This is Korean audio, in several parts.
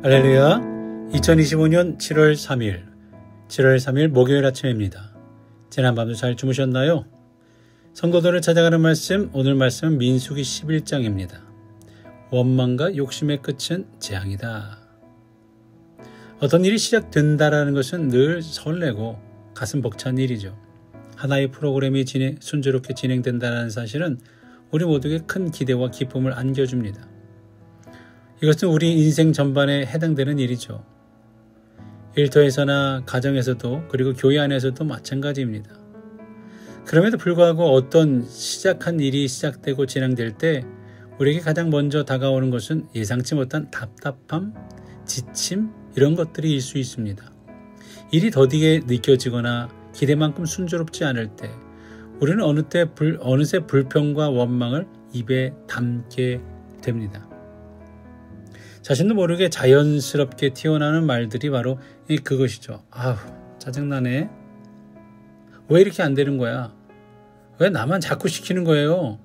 할렐루야. 2025년 7월 3일 목요일 아침입니다. 지난밤도 잘 주무셨나요? 성도들을 찾아가는 말씀, 오늘 말씀은 민수기 11장입니다. 원망과 욕심의 끝은 재앙이다. 어떤 일이 시작된다라는 것은 늘 설레고 가슴 벅찬 일이죠. 하나의 프로그램이 순조롭게 진행된다는 사실은 우리 모두에게 큰 기대와 기쁨을 안겨줍니다. 이것은 우리 인생 전반에 해당되는 일이죠. 일터에서나 가정에서도 그리고 교회 안에서도 마찬가지입니다. 그럼에도 불구하고 어떤 시작한 일이 시작되고 진행될 때 우리에게 가장 먼저 다가오는 것은 예상치 못한 답답함, 지침 이런 것들이 일 수 있습니다. 일이 더디게 느껴지거나 기대만큼 순조롭지 않을 때 우리는 어느새 불평과 원망을 입에 담게 됩니다. 자신도 모르게 자연스럽게 튀어나오는 말들이 바로 그것이죠. 아우, 짜증나네. 왜 이렇게 안 되는 거야? 왜 나만 자꾸 시키는 거예요?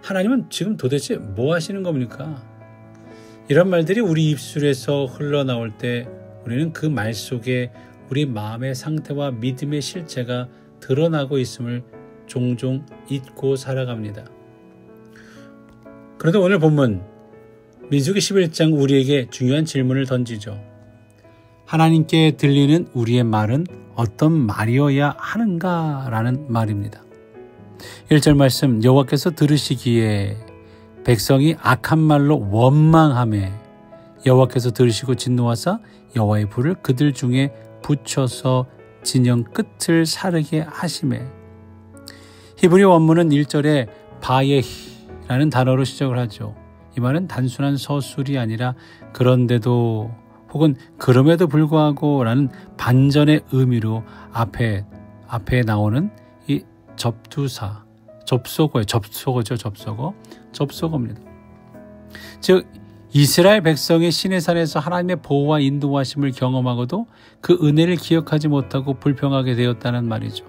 하나님은 지금 도대체 뭐 하시는 겁니까? 이런 말들이 우리 입술에서 흘러나올 때 우리는 그 말 속에 우리 마음의 상태와 믿음의 실체가 드러나고 있음을 종종 잊고 살아갑니다. 그런데 오늘 본문 민수기 11장 우리에게 중요한 질문을 던지죠. 하나님께 들리는 우리의 말은 어떤 말이어야 하는가? 라는 말입니다. 1절 말씀, 여호와께서 들으시기에 백성이 악한 말로 원망하매 여호와께서 들으시고 진노하사 여호와의 불을 그들 중에 붙여서 진영 끝을 사르게 하시매. 히브리 원문은 1절에 바예히라는 단어로 시작을 하죠. 이 말은 단순한 서술이 아니라 그런데도 혹은 그럼에도 불구하고 라는 반전의 의미로 앞에 나오는 이 접두사, 접속어입니다. 즉 이스라엘 백성이 시내산에서 하나님의 보호와 인도하심을 경험하고도 그 은혜를 기억하지 못하고 불평하게 되었다는 말이죠.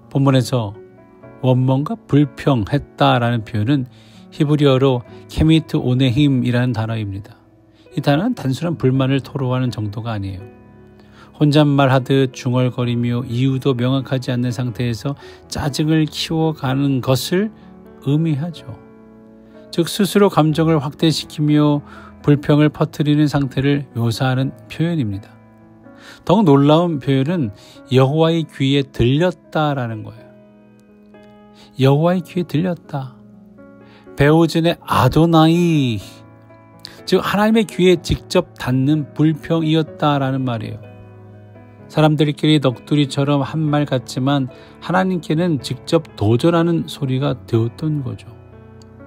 본문에서 원망과 불평했다라는 표현은 히브리어로 케미트 오네힘이라는 단어입니다. 이 단어는 단순한 불만을 토로하는 정도가 아니에요. 혼잣말하듯 중얼거리며 이유도 명확하지 않는 상태에서 짜증을 키워가는 것을 의미하죠. 즉 스스로 감정을 확대시키며 불평을 퍼뜨리는 상태를 묘사하는 표현입니다. 더욱 놀라운 표현은 여호와의 귀에 들렸다라는 거예요. 여호와의 귀에 들렸다. 베오즌의 아도나이, 즉 하나님의 귀에 직접 닿는 불평이었다라는 말이에요. 사람들끼리 넋두리처럼 한 말 같지만 하나님께는 직접 도전하는 소리가 되었던 거죠.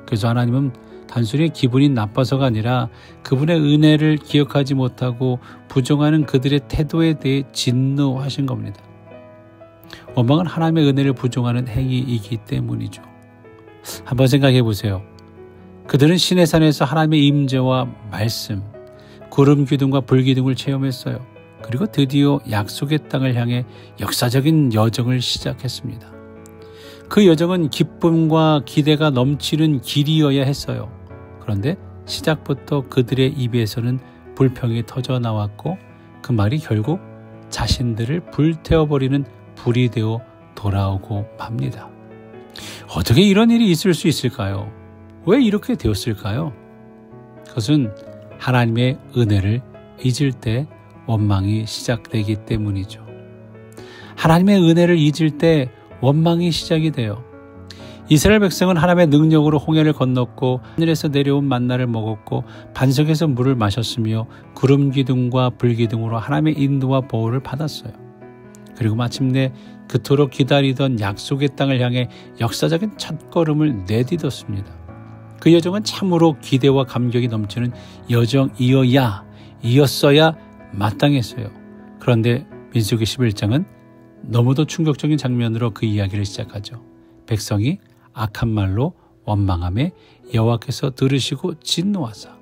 그래서 하나님은 단순히 기분이 나빠서가 아니라 그분의 은혜를 기억하지 못하고 부정하는 그들의 태도에 대해 진노하신 겁니다. 원망은 하나님의 은혜를 부정하는 행위이기 때문이죠. 한번 생각해 보세요. 그들은 시내산에서 하나님의 임재와 말씀, 구름 기둥과 불 기둥을 체험했어요. 그리고 드디어 약속의 땅을 향해 역사적인 여정을 시작했습니다. 그 여정은 기쁨과 기대가 넘치는 길이어야 했어요. 그런데 시작부터 그들의 입에서는 불평이 터져 나왔고 그 말이 결국 자신들을 불태워버리는 불이 되어 돌아오고 맙니다. 어떻게 이런 일이 있을 수 있을까요? 왜 이렇게 되었을까요? 그것은 하나님의 은혜를 잊을 때 원망이 시작되기 때문이죠. 하나님의 은혜를 잊을 때 원망이 시작이 돼요. 이스라엘 백성은 하나님의 능력으로 홍해를 건넜고 하늘에서 내려온 만나를 먹었고 반석에서 물을 마셨으며 구름 기둥과 불 기둥으로 하나님의 인도와 보호를 받았어요. 그리고 마침내 그토록 기다리던 약속의 땅을 향해 역사적인 첫걸음을 내딛었습니다. 그 여정은 참으로 기대와 감격이 넘치는 여정이었어야 마땅했어요. 그런데 민수기 11장은 너무도 충격적인 장면으로 그 이야기를 시작하죠. 백성이 악한 말로 원망하며 여호와께서 들으시고 진노하사.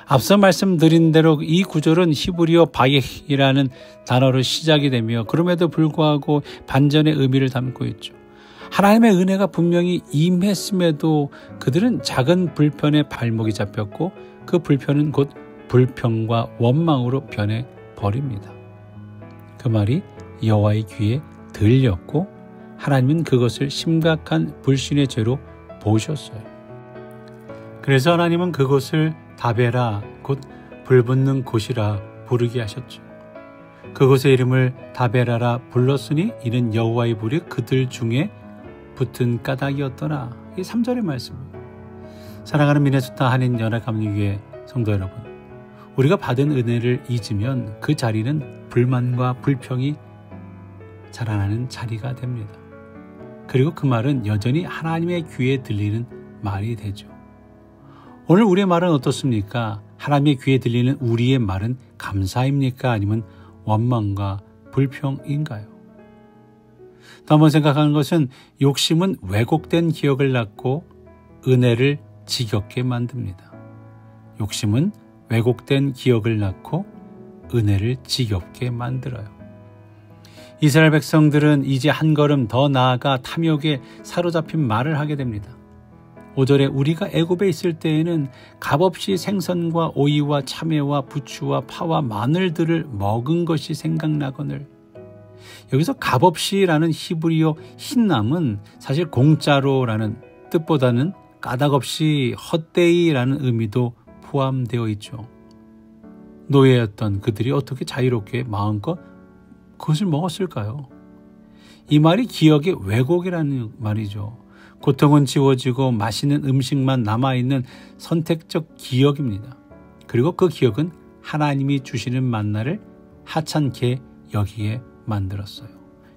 앞서 말씀드린 대로 이 구절은 히브리어 바예히라는 단어로 시작이 되며 그럼에도 불구하고 반전의 의미를 담고 있죠. 하나님의 은혜가 분명히 임했음에도 그들은 작은 불편에 발목이 잡혔고 그 불편은 곧 불평과 원망으로 변해 버립니다. 그 말이 여호와의 귀에 들렸고 하나님은 그것을 심각한 불신의 죄로 보셨어요. 그래서 하나님은 그곳을 다베라, 곧 불붙는 곳이라 부르게 하셨죠. 그곳의 이름을 다베라라 불렀으니 이는 여호와의 불이 그들 중에 붙은 까닭이었더라. 이게 3절의 말씀이에요. 사랑하는 미네소타 한인연합감리교회 성도 여러분, 우리가 받은 은혜를 잊으면 그 자리는 불만과 불평이 자라나는 자리가 됩니다. 그리고 그 말은 여전히 하나님의 귀에 들리는 말이 되죠. 오늘 우리의 말은 어떻습니까? 하나님의 귀에 들리는 우리의 말은 감사입니까? 아니면 원망과 불평인가요? 또 한번 생각하는 것은 욕심은 왜곡된 기억을 낳고 은혜를 지겹게 만듭니다. 욕심은 왜곡된 기억을 낳고 은혜를 지겹게 만들어요. 이스라엘 백성들은 이제 한 걸음 더 나아가 탐욕에 사로잡힌 말을 하게 됩니다. 5절에 우리가 애굽에 있을 때에는 값없이 생선과 오이와 참외와 부추와 파와 마늘들을 먹은 것이 생각나거늘. 여기서 값없이라는 히브리어 흰남은 사실 공짜로라는 뜻보다는 까닭없이 헛되이라는 의미도 포함되어 있죠. 노예였던 그들이 어떻게 자유롭게 마음껏 그것을 먹었을까요? 이 말이 기억의 왜곡이라는 말이죠. 고통은 지워지고 맛있는 음식만 남아있는 선택적 기억입니다. 그리고 그 기억은 하나님이 주시는 만나를 하찮게 여기게 만들었어요.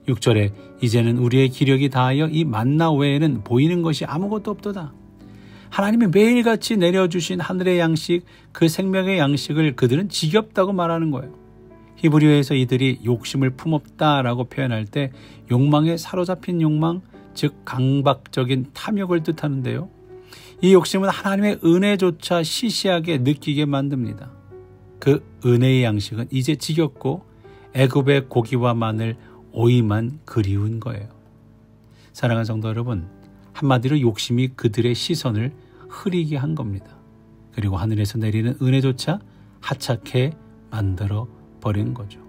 6절에 이제는 우리의 기력이 다하여 이 만나 외에는 보이는 것이 아무것도 없도다. 하나님이 매일같이 내려주신 하늘의 양식, 그 생명의 양식을 그들은 지겹다고 말하는 거예요. 히브리어에서 이들이 욕심을 품었다라고 표현할 때 욕망에 사로잡힌 욕망, 즉 강박적인 탐욕을 뜻하는데요. 이 욕심은 하나님의 은혜조차 시시하게 느끼게 만듭니다. 그 은혜의 양식은 이제 지겹고 애굽의 고기와 마늘, 오이만 그리운 거예요. 사랑하는 성도 여러분, 한마디로 욕심이 그들의 시선을 흐리게 한 겁니다. 그리고 하늘에서 내리는 은혜조차 하찮게 만들어 버린 거죠.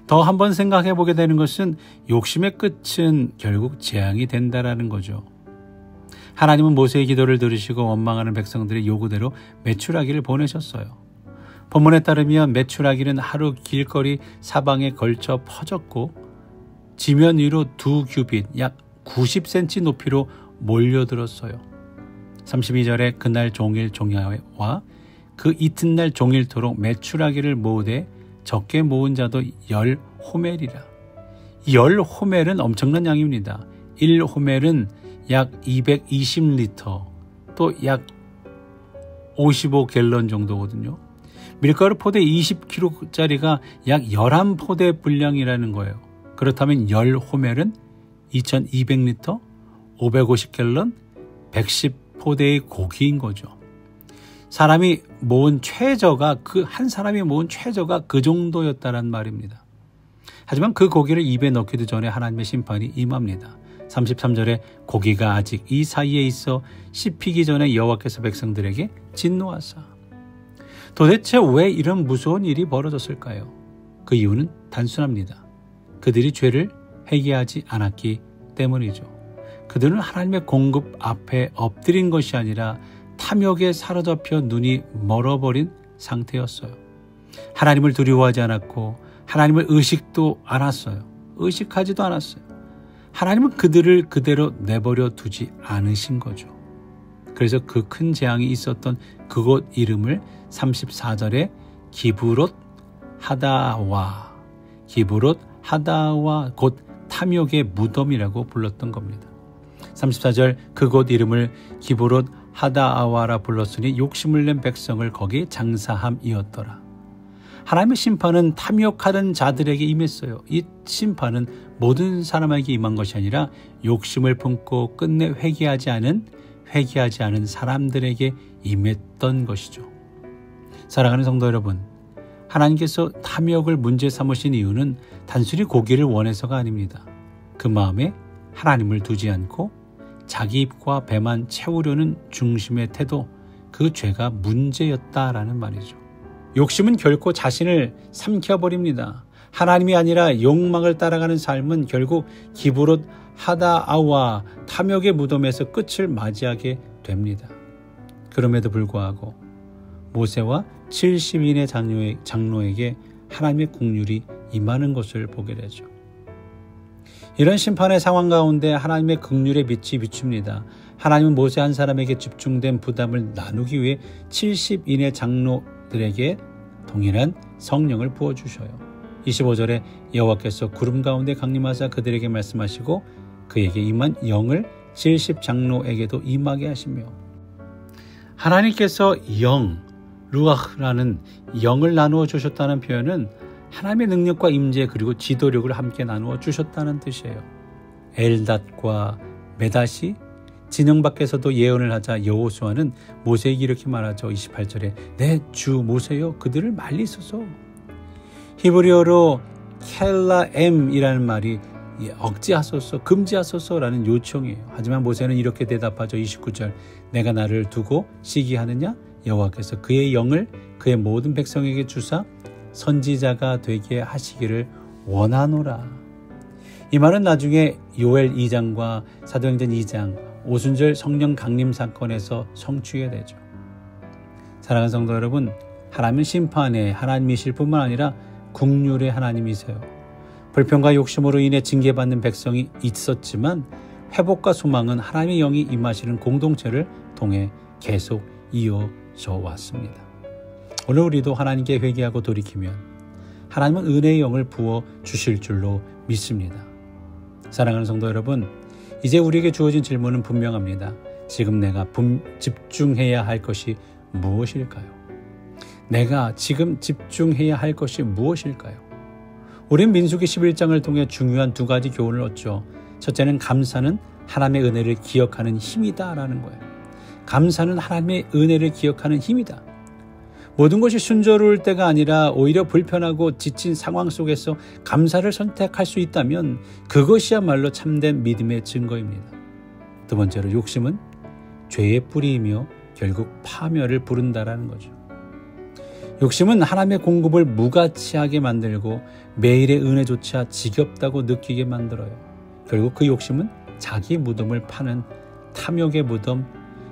더 한번 생각해 보게 되는 것은 욕심의 끝은 결국 재앙이 된다라는 거죠. 하나님은 모세의 기도를 들으시고 원망하는 백성들의 요구대로 메추라기를 보내셨어요. 본문에 따르면 메추라기는 하루 길거리 사방에 걸쳐 퍼졌고 지면 위로 2규빗 약 90cm 높이로 몰려들었어요. 32절에 그날 종일 종야와 그 이튿날 종일토록 메추라기를 모으되 적게 모은 자도 10호멜이라. 10호멜은 엄청난 양입니다. 1호멜은 약 220리터, 또 약 55갤런 정도거든요. 밀가루 포대 20kg짜리가 약 11포대 분량이라는 거예요. 그렇다면 10호멜은 2200리터, 550갤런, 110포대의 고기인 거죠. 사람이 모은 최저가 한 사람이 모은 최저가 그 정도였다는 말입니다. 하지만 그 고기를 입에 넣기도 전에 하나님의 심판이 임합니다. 33절에 고기가 아직 이 사이에 있어 씹히기 전에 여호와께서 백성들에게 진노하사. 도대체 왜 이런 무서운 일이 벌어졌을까요? 그 이유는 단순합니다. 그들이 죄를 회개하지 않았기 때문이죠. 그들은 하나님의 공급 앞에 엎드린 것이 아니라 탐욕에 사로잡혀 눈이 멀어버린 상태였어요. 하나님을 두려워하지 않았고 하나님을 의식하지도 않았어요. 하나님은 그들을 그대로 내버려 두지 않으신 거죠. 그래서 그 큰 재앙이 있었던 그곳 이름을 34절에 기브롯 하다와 곧 탐욕의 무덤이라고 불렀던 겁니다. 34절 그곳 이름을 기브롯 하다아와라 불렀으니 욕심을 낸 백성을 거기에 장사함이었더라. 하나님의 심판은 탐욕하던 자들에게 임했어요. 이 심판은 모든 사람에게 임한 것이 아니라 욕심을 품고 끝내 회개하지 않은 사람들에게 임했던 것이죠. 사랑하는 성도 여러분, 하나님께서 탐욕을 문제 삼으신 이유는 단순히 고기를 원해서가 아닙니다. 그 마음에 하나님을 두지 않고 자기 입과 배만 채우려는 중심의 태도, 그 죄가 문제였다라는 말이죠. 욕심은 결코 자신을 삼켜버립니다. 하나님이 아니라 욕망을 따라가는 삶은 결국 기브롯 하다아와 탐욕의 무덤에서 끝을 맞이하게 됩니다. 그럼에도 불구하고 모세와 70인의 장로에게 하나님의 긍휼이 임하는 것을 보게 되죠. 이런 심판의 상황 가운데 하나님의 긍휼의 빛이 비춥니다. 하나님은 모세 한 사람에게 집중된 부담을 나누기 위해 70인의 장로들에게 동일한 성령을 부어주셔요. 25절에 여호와께서 구름 가운데 강림하사 그들에게 말씀하시고 그에게 임한 영을 70장로에게도 임하게 하시며, 하나님께서 영, 루아흐라는 영을 나누어 주셨다는 표현은 하나님의 능력과 임재 그리고 지도력을 함께 나누어 주셨다는 뜻이에요. 엘닷과 메닷이 진영 밖에서도 예언을 하자 여호수아는 모세에게 이렇게 말하죠. 28절에 내 주 모세여 그들을 말리소서. 히브리어로 켈라엠이라는 말이 억제하소서, 금지하소서라는 요청이에요. 하지만 모세는 이렇게 대답하죠. 29절 내가 나를 두고 시기하느냐? 여호와께서 그의 영을 그의 모든 백성에게 주사 선지자가 되게 하시기를 원하노라. 이 말은 나중에 요엘 2장과 사도행전 2장 오순절 성령 강림 사건에서 성취게 되죠. 사랑하는 성도 여러분, 하나님은 심판의 하나님이실 뿐만 아니라 긍휼의 하나님이세요. 불평과 욕심으로 인해 징계받는 백성이 있었지만 회복과 소망은 하나님의 영이 임하시는 공동체를 통해 계속 이어져 왔습니다. 오늘 우리도 하나님께 회개하고 돌이키면 하나님은 은혜의 영을 부어 주실 줄로 믿습니다. 사랑하는 성도 여러분, 이제 우리에게 주어진 질문은 분명합니다. 지금 내가 집중해야 할 것이 무엇일까요? 내가 지금 집중해야 할 것이 무엇일까요? 우린 민수기 11장을 통해 중요한 두 가지 교훈을 얻죠. 첫째는 감사는 하나님의 은혜를 기억하는 힘이다라는 거예요. 감사는 하나님의 은혜를 기억하는 힘이다. 모든 것이 순조로울 때가 아니라 오히려 불편하고 지친 상황 속에서 감사를 선택할 수 있다면 그것이야말로 참된 믿음의 증거입니다. 두 번째로 욕심은 죄의 뿌리이며 결국 파멸을 부른다라는 거죠. 욕심은 하나님의 공급을 무가치하게 만들고 매일의 은혜조차 지겹다고 느끼게 만들어요. 결국 그 욕심은 자기 무덤을 파는 탐욕의 무덤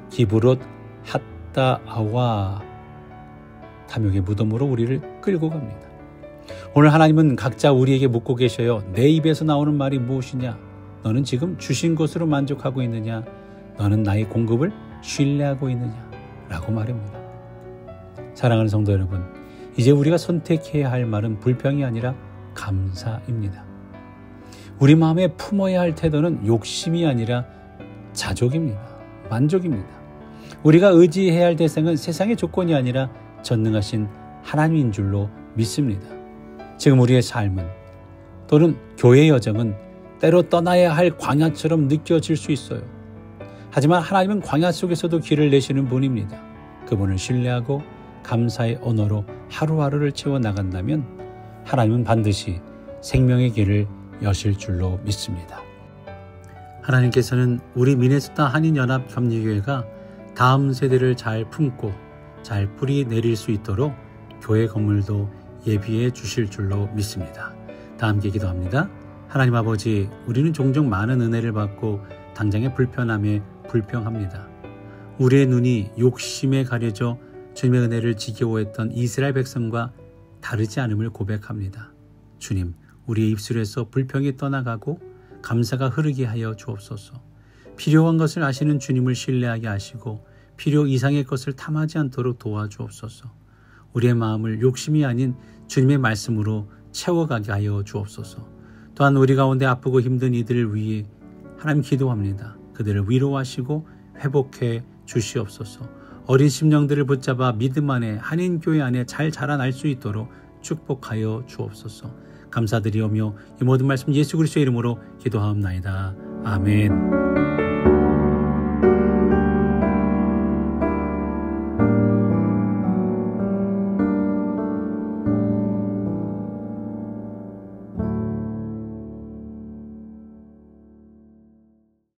기브롯 핫다아와 탐욕의 무덤으로 우리를 끌고 갑니다. 오늘 하나님은 각자 우리에게 묻고 계셔요. 내 입에서 나오는 말이 무엇이냐? 너는 지금 주신 것으로 만족하고 있느냐? 너는 나의 공급을 신뢰하고 있느냐? 라고 말합니다. 사랑하는 성도 여러분, 이제 우리가 선택해야 할 말은 불평이 아니라 감사입니다. 우리 마음에 품어야 할 태도는 욕심이 아니라 자족입니다. 만족입니다. 우리가 의지해야 할 대상은 세상의 조건이 아니라 전능하신 하나님인 줄로 믿습니다. 지금 우리의 삶은 또는 교회의 여정은 때로 떠나야 할 광야처럼 느껴질 수 있어요. 하지만 하나님은 광야 속에서도 길을 내시는 분입니다. 그분을 신뢰하고 감사의 언어로 하루하루를 채워나간다면 하나님은 반드시 생명의 길을 여실 줄로 믿습니다. 하나님께서는 우리 미네소타 한인연합협력교회가 다음 세대를 잘 품고 잘 뿌리 내릴 수 있도록 교회 건물도 예비해 주실 줄로 믿습니다. 다 함께 기도합니다. 하나님 아버지, 우리는 종종 많은 은혜를 받고 당장의 불편함에 불평합니다. 우리의 눈이 욕심에 가려져 주님의 은혜를 지겨워했던 이스라엘 백성과 다르지 않음을 고백합니다. 주님, 우리의 입술에서 불평이 떠나가고 감사가 흐르게 하여 주옵소서. 필요한 것을 아시는 주님을 신뢰하게 하시고 필요 이상의 것을 탐하지 않도록 도와주옵소서. 우리의 마음을 욕심이 아닌 주님의 말씀으로 채워가게 하여 주옵소서. 또한 우리 가운데 아프고 힘든 이들을 위해 하나님 기도합니다. 그들을 위로하시고 회복해 주시옵소서. 어린 심령들을 붙잡아 믿음 안에 한인교회 안에 잘 자라날 수 있도록 축복하여 주옵소서. 감사드리오며 이 모든 말씀 예수 그리스도의 이름으로 기도하옵나이다. 아멘.